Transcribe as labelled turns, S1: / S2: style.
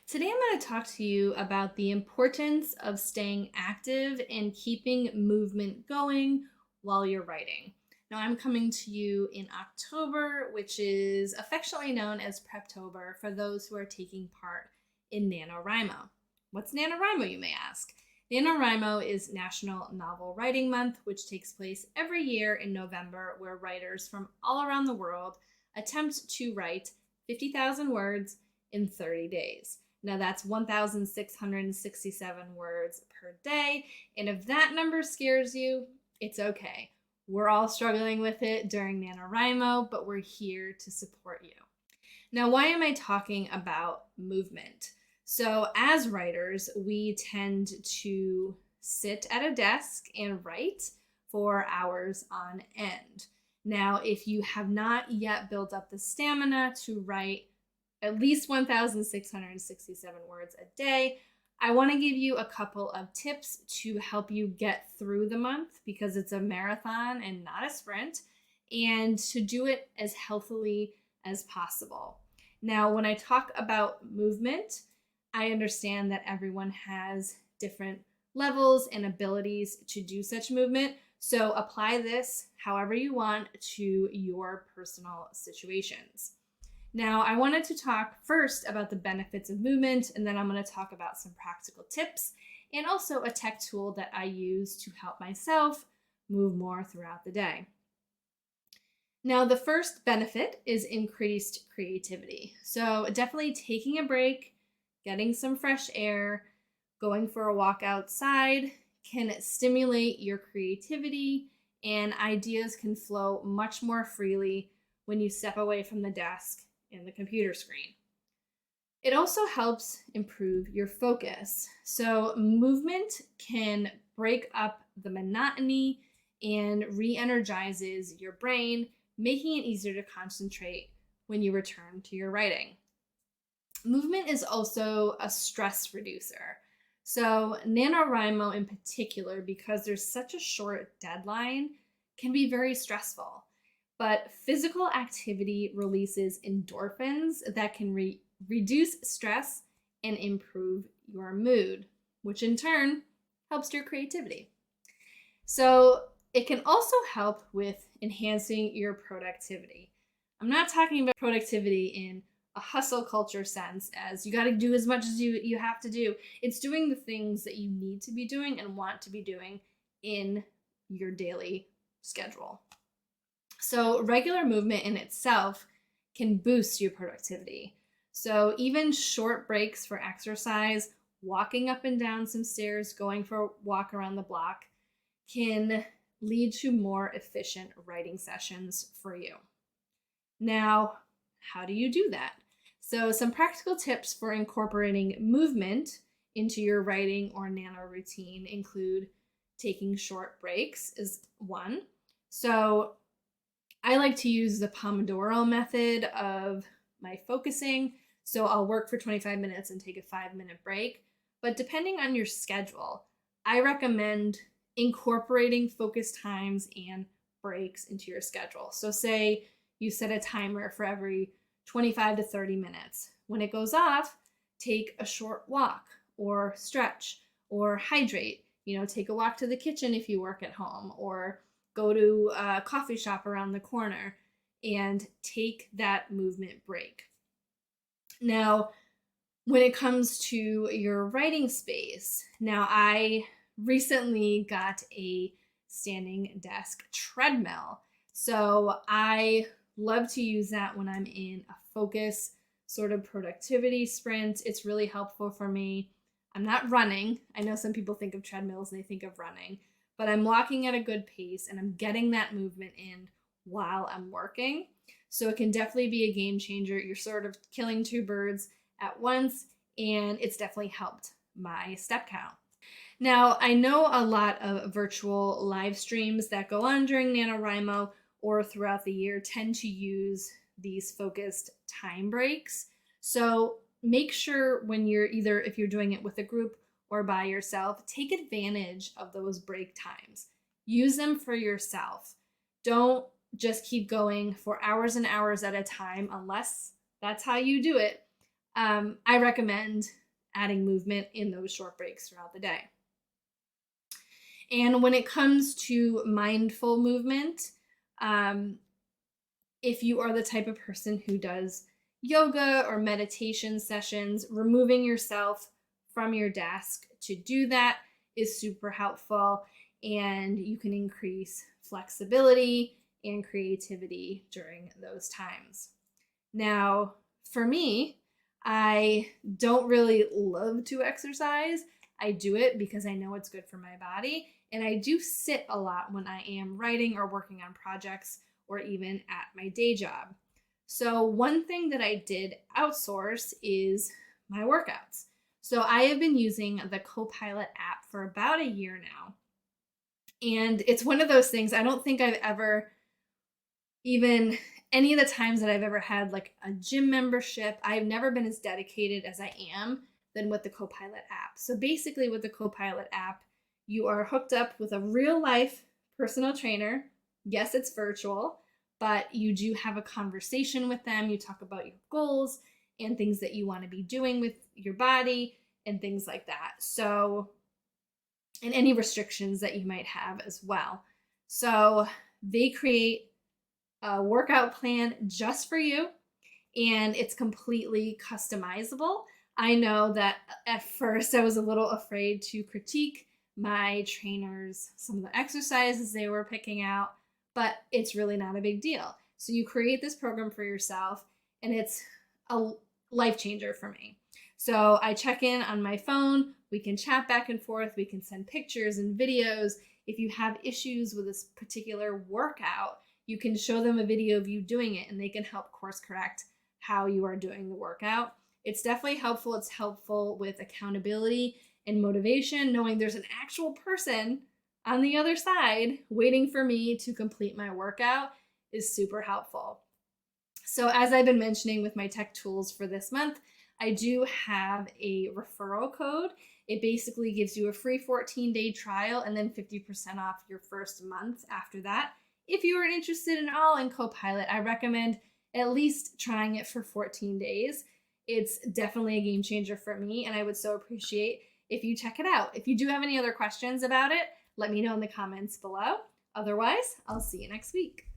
S1: Today, I'm going to talk to you about the importance of staying active and keeping movement going while you're writing. Now, I'm coming to you in October, which is affectionately known as Preptober for those who are taking part in NaNoWriMo. What's NaNoWriMo, you may ask? NaNoWriMo is National Novel Writing Month, which takes place every year in November, where writers from all around the world attempt to write 50,000 words in 30 days. Now that's 1,667 words per day. And if that number scares you, it's okay. We're all struggling with it during NaNoWriMo, but we're here to support you. Now, why am I talking about movement? So as writers, we tend to sit at a desk and write for hours on end. Now, if you have not yet built up the stamina to write at least 1,667 words a day, I want to give you a couple of tips to help you get through the month, because it's a marathon and not a sprint, and to do it as healthily as possible. Now, when I talk about movement, I understand that everyone has different levels and abilities to do such movement, so apply this however you want to your personal situations. Now, I wanted to talk first about the benefits of movement, and then I'm going to talk about some practical tips and also a tech tool that I use to help myself move more throughout the day. Now, the first benefit is increased creativity. So definitely taking a break, getting some fresh air, going for a walk outside can stimulate your creativity, and ideas can flow much more freely when you step away from the desk and the computer screen. It also helps improve your focus. So movement can break up the monotony and re-energizes your brain, making it easier to concentrate when you return to your writing. Movement is also a stress reducer. So NaNoWriMo in particular, because there's such a short deadline, can be very stressful. But physical activity releases endorphins that can reduce stress and improve your mood, which in turn helps your creativity. So it can also help with enhancing your productivity. I'm not talking about productivity in a hustle culture sense, as you got to do as much as you have to do. It's doing the things that you need to be doing and want to be doing in your daily schedule. So regular movement in itself can boost your productivity. So even short breaks for exercise, walking up and down some stairs, going for a walk around the block, can lead to more efficient writing sessions for you. Now, how do you do that? So some practical tips for incorporating movement into your writing or nano routine include taking short breaks is one. So I like to use the Pomodoro method of my focusing. So I'll work for 25 minutes and take a 5-minute break. But depending on your schedule, I recommend incorporating focus times and breaks into your schedule. So say you set a timer for every 25 to 30 minutes. When it goes off, take a short walk or stretch or hydrate. Take a walk to the kitchen if you work at home, or go to a coffee shop around the corner and take that movement break. Now, when it comes to your writing space, now I recently got a standing desk treadmill. So I love to use that when I'm in a focus sort of productivity sprint. It's really helpful for me. I'm not running. I know some people think of treadmills and they think of running, but I'm walking at a good pace and I'm getting that movement in while I'm working. So it can definitely be a game changer. You're sort of killing two birds at once, and it's definitely helped my step count. Now, I know a lot of virtual live streams that go on during NaNoWriMo or throughout the year tend to use these focused time breaks. So make sure when if you're doing it with a group or by yourself, take advantage of those break times. Use them for yourself. Don't just keep going for hours and hours at a time unless that's how you do it. I recommend adding movement in those short breaks throughout the day. And when it comes to mindful movement, if you are the type of person who does yoga or meditation sessions, removing yourself from your desk to do that is super helpful, and you can increase flexibility and creativity during those times. Now, for me, I don't really love to exercise. I do it because I know it's good for my body, and I do sit a lot when I am writing or working on projects or even at my day job. So one thing that I did outsource is my workouts. So I have been using the CoPilot app for about a year now. And it's one of those things, I don't think I've ever, even any of the times that I've ever had like a gym membership, I've never been as dedicated as I am than with the CoPilot app. So basically with the CoPilot app, you are hooked up with a real life personal trainer. Yes, it's virtual, but you do have a conversation with them. You talk about your goals and things that you want to be doing with your body and things like that. So, and any restrictions that you might have as well. So they create a workout plan just for you, and it's completely customizable. I know that at first I was a little afraid to critique my trainers, some of the exercises they were picking out, but it's really not a big deal. So you create this program for yourself, and it's a life changer for me. So I check in on my phone, we can chat back and forth, we can send pictures and videos. If you have issues with this particular workout, you can show them a video of you doing it, and they can help course correct how you are doing the workout. It's definitely helpful. It's helpful with accountability and motivation, knowing there's an actual person on the other side waiting for me to complete my workout is super helpful. So as I've been mentioning with my tech tools for this month, I do have a referral code. It basically gives you a free 14-day trial and then 50% off your first month after that. If you are interested at all in CoPilot, I recommend at least trying it for 14 days. It's definitely a game changer for me, and I would so appreciate if you check it out. If you do have any other questions about it, let me know in the comments below. Otherwise, I'll see you next week.